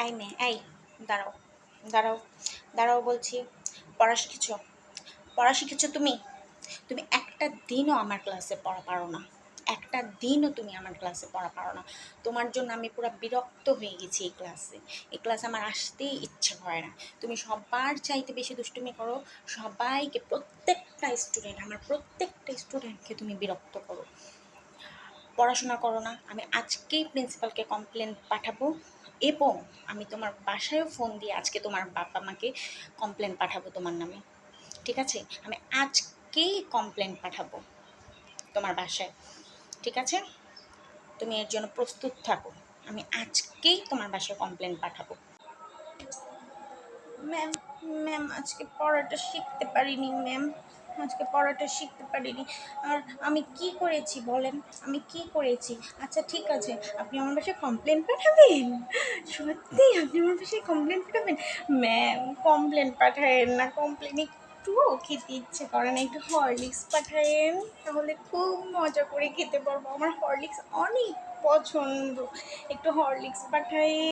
এই মেয়ে, এই দাঁড়াও, দাঁড়াও, দাঁড়াও বলছি। পড়া শিখেছো? পড়া শিখেছো তুমি? তুমি একটা দিনও আমার ক্লাসে পড়া পারো না। একটা দিনও তুমি আমার ক্লাসে পড়া পারো না। তোমার জন্য আমি পুরো বিরক্ত হয়ে গেছি এই ক্লাসে। এই ক্লাসে আমার আসতেই ইচ্ছে করে না। তুমি সবার চাইতে বেশি দুষ্টুমি করো। সবাইকে, প্রত্যেকটা স্টুডেন্ট, আমার প্রত্যেকটা স্টুডেন্টকে তুমি বিরক্ত করো। পড়াশোনা করো না। আমি আজকেই প্রিন্সিপালকে কমপ্লেন পাঠাবো, এবং আমি তোমার বাসায়ও ফোন দিয়ে আজকে তোমার বাবা মাকে কমপ্লেন পাঠাবো তোমার নামে। ঠিক আছে? আমি আজকেই কমপ্লেন পাঠাবো তোমার বাসায়। ঠিক আছে? তুমি এর জন্য প্রস্তুত থাকো। আমি আজকেই তোমার বাসায় কমপ্লেন পাঠাবো। ম্যাম, ম্যাম আজকে পড়াটা শিখতে পারিনি ম্যাম। আজকে পড়াটা শিখতে পারিনি। আর আমি কি করেছি বলেন? আমি কি করেছি? আচ্ছা ঠিক আছে, আপনি আমার বাসায় কমপ্লেন পাঠাবেন? সত্যি আপনি আমার বাসায় কমপ্লেন পাঠাবেন? ম্যাম, কমপ্লেন পাঠায়েন না। কমপ্লেন একটুও খেতে ইচ্ছে করে না। একটু হরলিক্স পাঠায়েন, তাহলে খুব মজা করে খেতে পারবো। আমার হরলিক্স অনেক পছন্দ। একটু হরলিক্স পাঠায়েন।